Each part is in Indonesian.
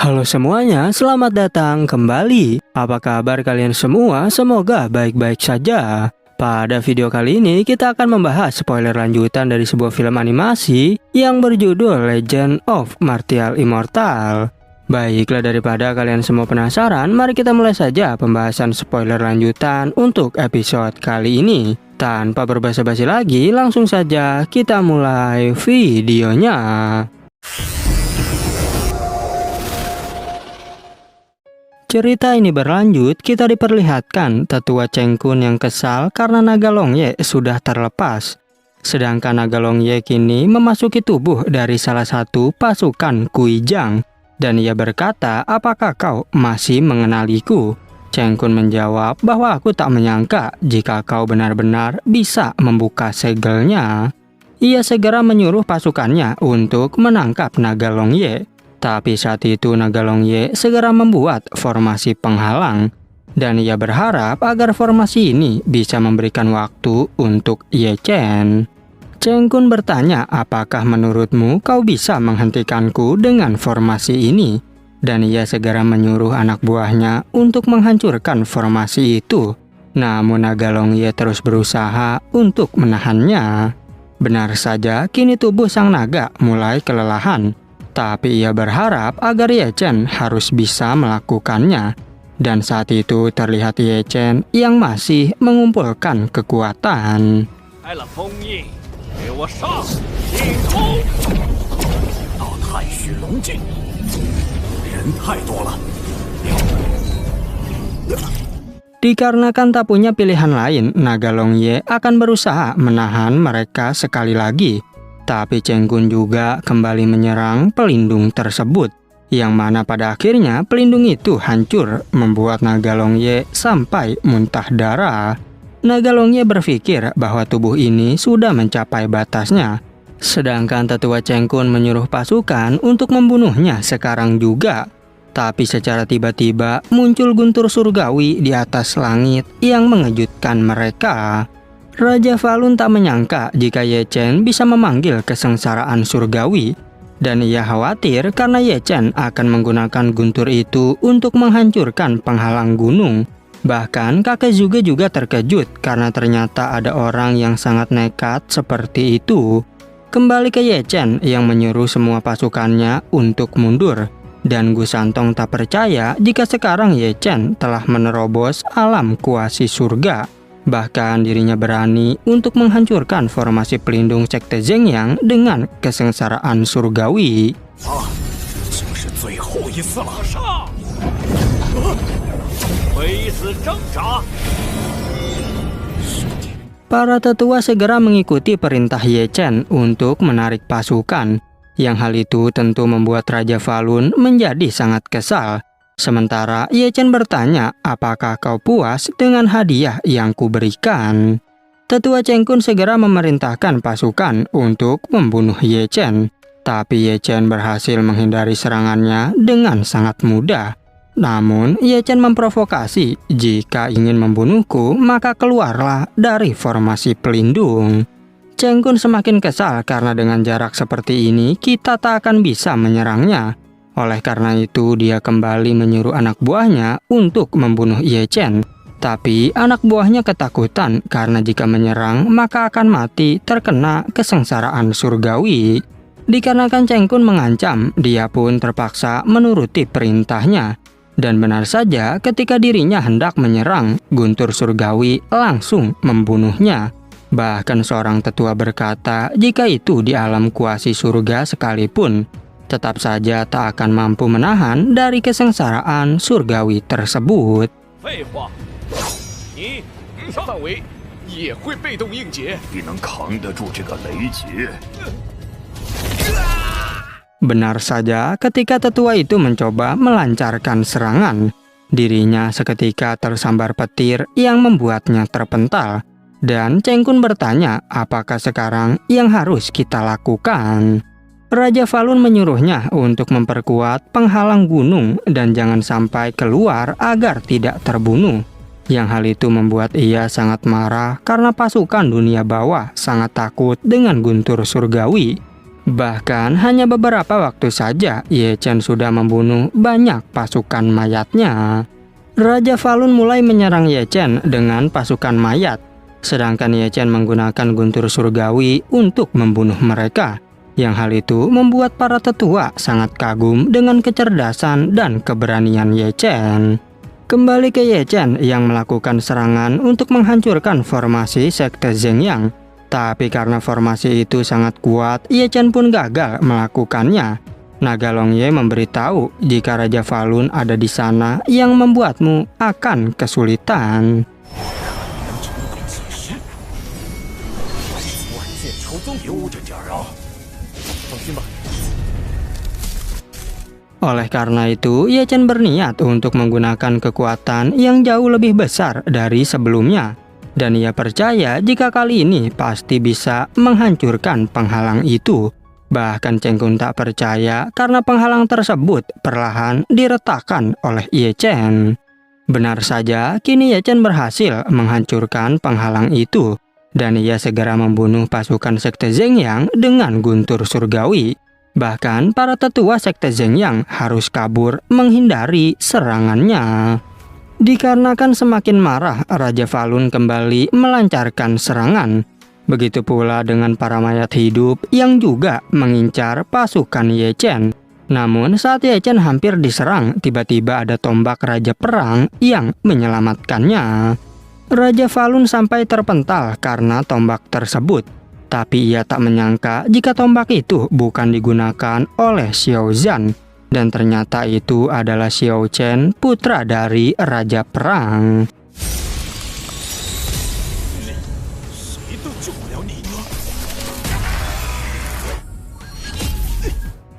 Halo semuanya, selamat datang kembali. Apa kabar kalian semua? Semoga baik-baik saja. Pada video kali ini kita akan membahas spoiler lanjutan dari sebuah film animasi yang berjudul Legend of Martial Immortal. Baiklah, daripada kalian semua penasaran, mari kita mulai saja pembahasan spoiler lanjutan untuk episode kali ini. Tanpa berbasa-basi lagi, langsung saja kita mulai videonya. Cerita ini berlanjut, kita diperlihatkan tetua Cheng Kun yang kesal karena naga Long Ye sudah terlepas. Sedangkan naga Long Ye kini memasuki tubuh dari salah satu pasukan Kui Jang. Dan ia berkata, apakah kau masih mengenaliku? Cheng Kun menjawab bahwa aku tak menyangka jika kau benar-benar bisa membuka segelnya. Ia segera menyuruh pasukannya untuk menangkap naga Long Ye. Tapi saat itu naga Long Ye segera membuat formasi penghalang. Dan ia berharap agar formasi ini bisa memberikan waktu untuk Ye Chen. Cheng Kun bertanya, apakah menurutmu kau bisa menghentikanku dengan formasi ini? Dan ia segera menyuruh anak buahnya untuk menghancurkan formasi itu. Namun naga Long Ye terus berusaha untuk menahannya. Benar saja, kini tubuh sang naga mulai kelelahan. Tapi ia berharap agar Ye Chen harus bisa melakukannya. Dan saat itu terlihat Ye Chen yang masih mengumpulkan kekuatan. Dikarenakan tak punya pilihan lain, naga Long Ye akan berusaha menahan mereka sekali lagi. Tapi Cheng Kun juga kembali menyerang pelindung tersebut, yang mana pada akhirnya pelindung itu hancur, membuat naga Long Ye sampai muntah darah. Naga Long Ye berpikir bahwa tubuh ini sudah mencapai batasnya, sedangkan tetua Cheng Kun menyuruh pasukan untuk membunuhnya sekarang juga. Tapi secara tiba-tiba muncul guntur surgawi di atas langit yang mengejutkan mereka. Raja Falun tak menyangka jika Ye Chen bisa memanggil kesengsaraan surgawi. Dan ia khawatir karena Ye Chen akan menggunakan guntur itu untuk menghancurkan penghalang gunung. Bahkan kakek juga terkejut karena ternyata ada orang yang sangat nekat seperti itu. Kembali ke Ye Chen yang menyuruh semua pasukannya untuk mundur. Dan Gu Santong tak percaya jika sekarang Ye Chen telah menerobos alam kuasi surga. Bahkan dirinya berani untuk menghancurkan formasi pelindung Sekte Zhengyang dengan kesengsaraan surgawi. Para tetua segera mengikuti perintah Ye Chen untuk menarik pasukan. Yang hal itu tentu membuat Raja Falun menjadi sangat kesal. Sementara Ye Chen bertanya, apakah kau puas dengan hadiah yang kuberikan? Tetua Cheng Kun segera memerintahkan pasukan untuk membunuh Ye Chen. Tapi Ye Chen berhasil menghindari serangannya dengan sangat mudah. Namun Ye Chen memprovokasi, jika ingin membunuhku maka keluarlah dari formasi pelindung. Cheng Kun semakin kesal karena dengan jarak seperti ini kita tak akan bisa menyerangnya. Oleh karena itu dia kembali menyuruh anak buahnya untuk membunuh Ye Chen. Tapi anak buahnya ketakutan karena jika menyerang maka akan mati terkena kesengsaraan surgawi. Dikarenakan Cheng Kun mengancam, dia pun terpaksa menuruti perintahnya. Dan benar saja ketika dirinya hendak menyerang, guntur surgawi langsung membunuhnya. Bahkan seorang tetua berkata jika itu di alam kuasi surga sekalipun, tetap saja tak akan mampu menahan dari kesengsaraan surgawi tersebut. Benar saja ketika tetua itu mencoba melancarkan serangan, dirinya seketika tersambar petir yang membuatnya terpental. Dan Cheng Kun bertanya, apakah sekarang yang harus kita lakukan? Raja Falun menyuruhnya untuk memperkuat penghalang gunung dan jangan sampai keluar agar tidak terbunuh. Yang hal itu membuat ia sangat marah karena pasukan dunia bawah sangat takut dengan guntur surgawi. Bahkan hanya beberapa waktu saja Ye Chen sudah membunuh banyak pasukan mayatnya. Raja Falun mulai menyerang Ye Chen dengan pasukan mayat, sedangkan Ye Chen menggunakan guntur surgawi untuk membunuh mereka. Yang hal itu membuat para tetua sangat kagum dengan kecerdasan dan keberanian Ye Chen. Kembali ke Ye Chen yang melakukan serangan untuk menghancurkan formasi sekte Zhengyang. Tapi karena formasi itu sangat kuat, Ye Chen pun gagal melakukannya. Naga Longye memberitahu jika Raja Falun ada di sana yang membuatmu akan kesulitan. Oleh karena itu, Ye Chen berniat untuk menggunakan kekuatan yang jauh lebih besar dari sebelumnya. Dan ia percaya jika kali ini pasti bisa menghancurkan penghalang itu. Bahkan Cheng Kun tak percaya karena penghalang tersebut perlahan diretakkan oleh Ye Chen. Benar saja, kini Ye Chen berhasil menghancurkan penghalang itu. Dan ia segera membunuh pasukan sekte Zhengyang dengan guntur surgawi. Bahkan para tetua sekte Zhengyang harus kabur menghindari serangannya. Dikarenakan semakin marah, Raja Falun kembali melancarkan serangan. Begitu pula dengan para mayat hidup yang juga mengincar pasukan Ye Chen. Namun saat Ye Chen hampir diserang, tiba-tiba ada tombak Raja Perang yang menyelamatkannya. Raja Falun sampai terpental karena tombak tersebut. Tapi ia tak menyangka jika tombak itu bukan digunakan oleh Xiao Zhan. Dan ternyata itu adalah Xiao Chen, putra dari Raja Perang.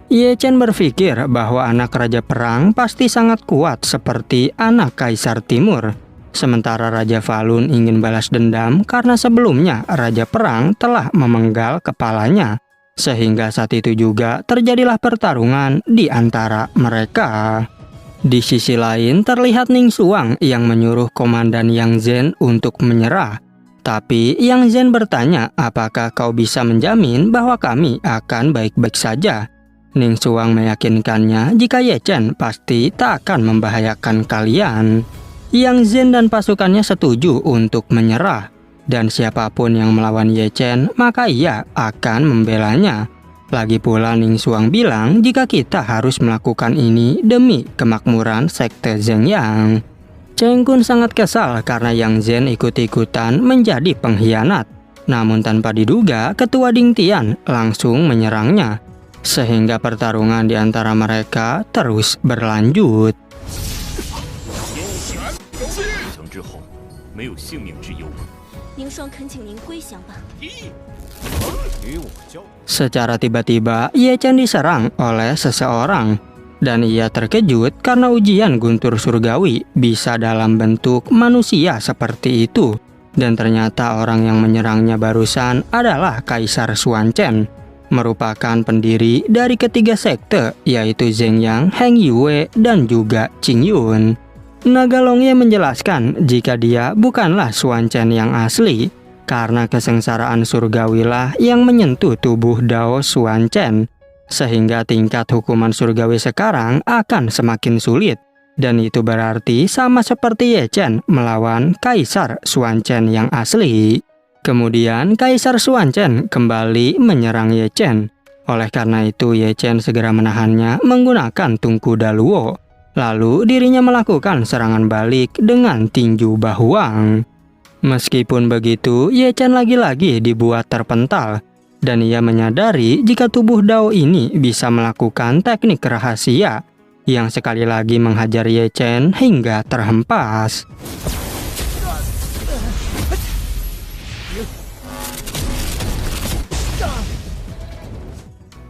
Ye Chen berpikir bahwa anak Raja Perang pasti sangat kuat seperti anak Kaisar Timur. Sementara Raja Falun ingin balas dendam karena sebelumnya Raja Perang telah memenggal kepalanya. Sehingga saat itu juga terjadilah pertarungan di antara mereka. Di sisi lain terlihat Ning Xuang yang menyuruh Komandan Yang Zhen untuk menyerah. Tapi Yang Zhen bertanya, apakah kau bisa menjamin bahwa kami akan baik-baik saja? Ning Xuang meyakinkannya jika Ye Chen pasti tak akan membahayakan kalian. Yang Zhen dan pasukannya setuju untuk menyerah. Dan siapapun yang melawan Ye Chen, maka ia akan membelanya. Lagi pula Ning Xuang bilang jika kita harus melakukan ini demi kemakmuran sekte Zhengyang. Cheng Kun sangat kesal karena Yang Zhen ikut-ikutan menjadi pengkhianat. Namun tanpa diduga, Ketua Ding Tian langsung menyerangnya. Sehingga pertarungan di antara mereka terus berlanjut. Secara tiba-tiba, Ye Chen diserang oleh seseorang. Dan ia terkejut karena ujian guntur surgawi bisa dalam bentuk manusia seperti itu. Dan ternyata orang yang menyerangnya barusan adalah Kaisar Xuan Chen, merupakan pendiri dari ketiga sekte, yaitu Zhengyang, Heng Yue, dan juga Qing Yun. Naga Longye menjelaskan jika dia bukanlah Xuan Chen yang asli, karena kesengsaraan surgawilah yang menyentuh tubuh Dao Xuan Chen, sehingga tingkat hukuman surgawi sekarang akan semakin sulit. Dan itu berarti sama seperti Ye Chen melawan Kaisar Xuan Chen yang asli. Kemudian Kaisar Xuan Chen kembali menyerang Ye Chen. Oleh karena itu Ye Chen segera menahannya menggunakan tungku Daluo. Lalu dirinya melakukan serangan balik dengan tinju Bahuang. Meskipun begitu, Ye Chen lagi-lagi dibuat terpental. Dan ia menyadari jika tubuh Dao ini bisa melakukan teknik rahasia yang sekali lagi menghajar Ye Chen hingga terhempas.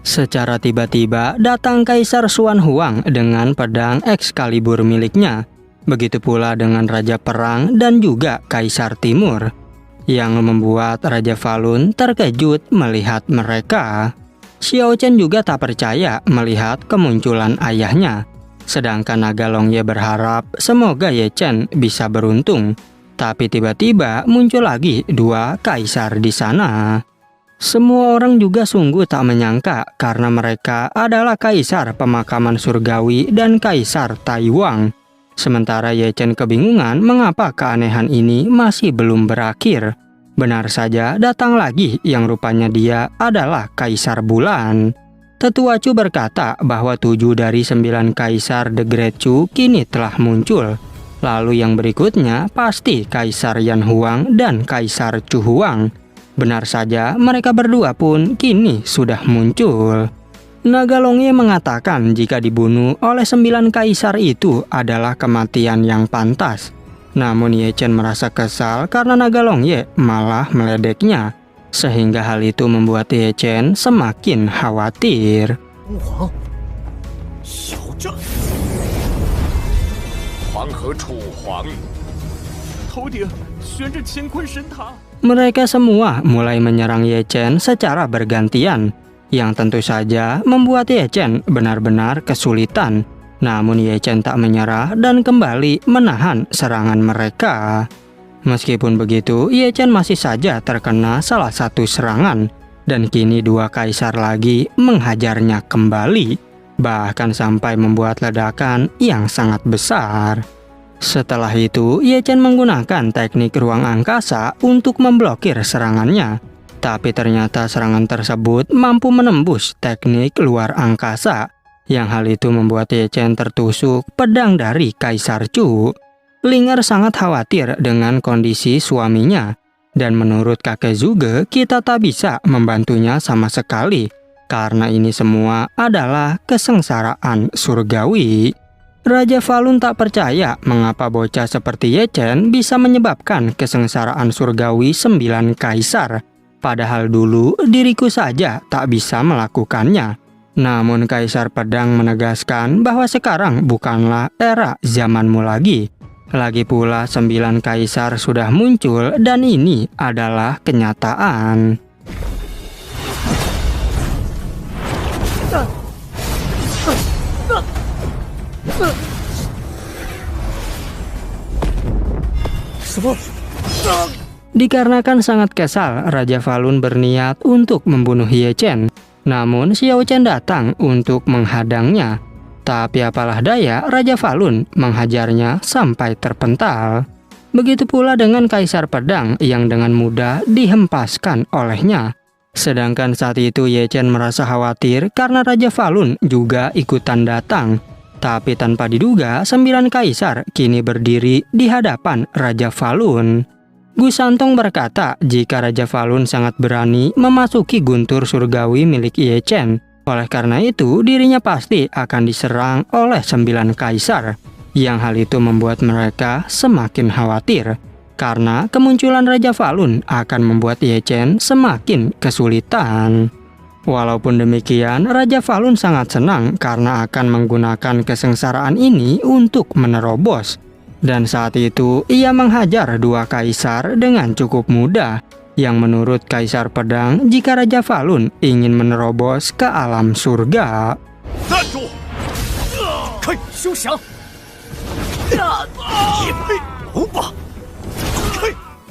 Secara tiba-tiba datang Kaisar Xuan Huang dengan pedang Excalibur miliknya. Begitu pula dengan Raja Perang dan juga Kaisar Timur, yang membuat Raja Falun terkejut melihat mereka. Xiao Chen juga tak percaya melihat kemunculan ayahnya. Sedangkan Naga Longye berharap semoga Ye Chen bisa beruntung. Tapi tiba-tiba muncul lagi dua kaisar di sana. Semua orang juga sungguh tak menyangka karena mereka adalah kaisar pemakaman surgawi dan kaisar Taiwan. Sementara Ye Chen kebingungan mengapa keanehan ini masih belum berakhir. Benar saja datang lagi yang rupanya dia adalah Kaisar Bulan. Tetua Chu berkata bahwa 7 dari 9 kaisar The Great Chu kini telah muncul. Lalu yang berikutnya pasti Kaisar Yan Huang dan Kaisar Chu Huang. Benar saja mereka berdua pun kini sudah muncul. Naga Longye mengatakan jika dibunuh oleh 9 kaisar itu adalah kematian yang pantas. Namun Ye Chen merasa kesal karena Naga Longye malah meledeknya. Sehingga hal itu membuat Ye Chen semakin khawatir. Mereka semua mulai menyerang Ye Chen secara bergantian, yang tentu saja membuat Ye Chen benar-benar kesulitan. Namun Ye Chen tak menyerah dan kembali menahan serangan mereka. Meskipun begitu, Ye Chen masih saja terkena salah satu serangan, dan kini 2 kaisar lagi menghajarnya kembali, bahkan sampai membuat ledakan yang sangat besar. Setelah itu, Ye Chen menggunakan teknik ruang angkasa untuk memblokir serangannya. Tapi ternyata serangan tersebut mampu menembus teknik luar angkasa, yang hal itu membuat Ye Chen tertusuk pedang dari Kaisar Chu. Linger sangat khawatir dengan kondisi suaminya, dan menurut kakek Zhuge kita tak bisa membantunya sama sekali, karena ini semua adalah kesengsaraan surgawi. Raja Falun tak percaya mengapa bocah seperti Ye Chen bisa menyebabkan kesengsaraan surgawi 9 kaisar. Padahal dulu diriku saja tak bisa melakukannya. Namun Kaisar Pedang menegaskan bahwa sekarang bukanlah era zamanmu lagi. Lagi pula 9 kaisar sudah muncul dan ini adalah kenyataan. Dikarenakan sangat kesal, Raja Falun berniat untuk membunuh Ye Chen. Namun Xiao Chen datang untuk menghadangnya. Tapi apalah daya, Raja Falun menghajarnya sampai terpental. Begitu pula dengan Kaisar Pedang yang dengan mudah dihempaskan olehnya. Sedangkan saat itu Ye Chen merasa khawatir karena Raja Falun juga ikutan datang. Tapi tanpa diduga, 9 kaisar kini berdiri di hadapan Raja Falun. Gu Santong berkata jika Raja Falun sangat berani memasuki guntur surgawi milik Ye Chen. Oleh karena itu, dirinya pasti akan diserang oleh 9 kaisar. Yang hal itu membuat mereka semakin khawatir. Karena kemunculan Raja Falun akan membuat Ye Chen semakin kesulitan. Walaupun demikian, Raja Falun sangat senang karena akan menggunakan kesengsaraan ini untuk menerobos. Dan saat itu, ia menghajar 2 kaisar dengan cukup mudah. Yang menurut Kaisar Pedang, jika Raja Falun ingin menerobos ke alam surga.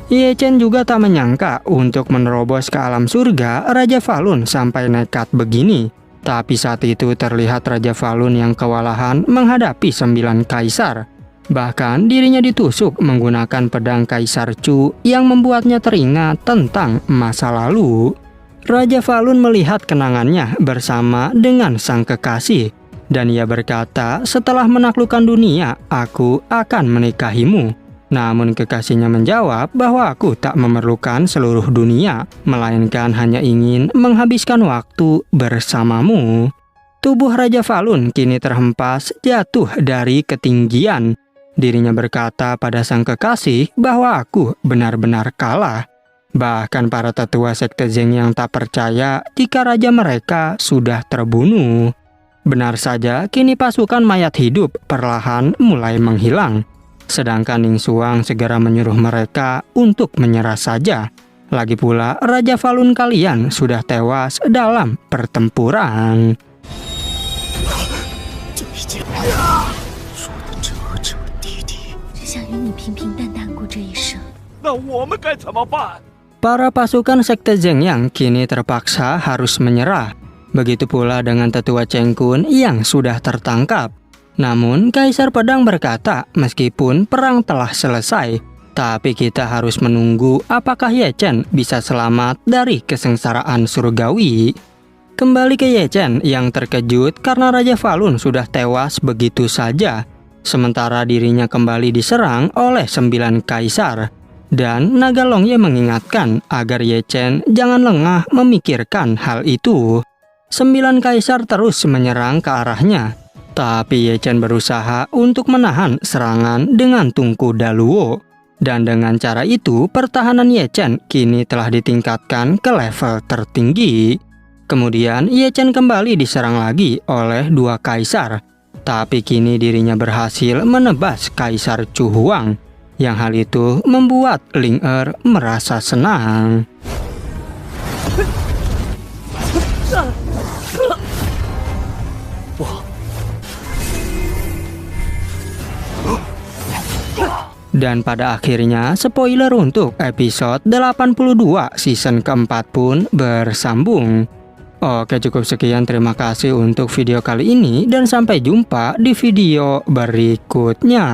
Ye Chen juga tak menyangka untuk menerobos ke alam surga, Raja Falun sampai nekat begini. Tapi saat itu terlihat Raja Falun yang kewalahan menghadapi 9 kaisar. Bahkan dirinya ditusuk menggunakan pedang Kaisar Chu yang membuatnya teringat tentang masa lalu. Raja Falun melihat kenangannya bersama dengan sang kekasih. Dan ia berkata, setelah menaklukkan dunia, aku akan menikahimu. Namun kekasihnya menjawab bahwa aku tak memerlukan seluruh dunia, melainkan hanya ingin menghabiskan waktu bersamamu. Tubuh Raja Falun kini terhempas jatuh dari ketinggian. Dirinya berkata pada sang kekasih bahwa aku benar-benar kalah. Bahkan para tetua sekte Zheng yang tak percaya jika raja mereka sudah terbunuh. Benar saja, kini pasukan mayat hidup perlahan mulai menghilang. Sedangkan Ning Xuang segera menyuruh mereka untuk menyerah saja. Lagi pula, Raja Falun kalian sudah tewas dalam pertempuran. Para pasukan Sekte Zhengyang kini terpaksa harus menyerah. Begitu pula dengan tetua Cheng Kun yang sudah tertangkap. Namun Kaisar Pedang berkata, meskipun perang telah selesai, tapi kita harus menunggu apakah Ye Chen bisa selamat dari kesengsaraan surgawi. Kembali ke Ye Chen yang terkejut karena Raja Falun sudah tewas begitu saja, sementara dirinya kembali diserang oleh 9 kaisar. Dan Naga Longye mengingatkan agar Ye Chen jangan lengah memikirkan hal itu. 9 kaisar terus menyerang ke arahnya, tapi Ye Chen berusaha untuk menahan serangan dengan tungku Daluo. Dan dengan cara itu, pertahanan Ye Chen kini telah ditingkatkan ke level tertinggi. Kemudian Ye Chen kembali diserang lagi oleh 2 kaisar, tapi kini dirinya berhasil menebas Kaisar Chu Huang. Yang hal itu membuat Ling Er merasa senang. Dan pada akhirnya, spoiler untuk episode 82 season keempat pun bersambung. Oke, cukup sekian. Terima kasih untuk video kali ini dan sampai jumpa di video berikutnya.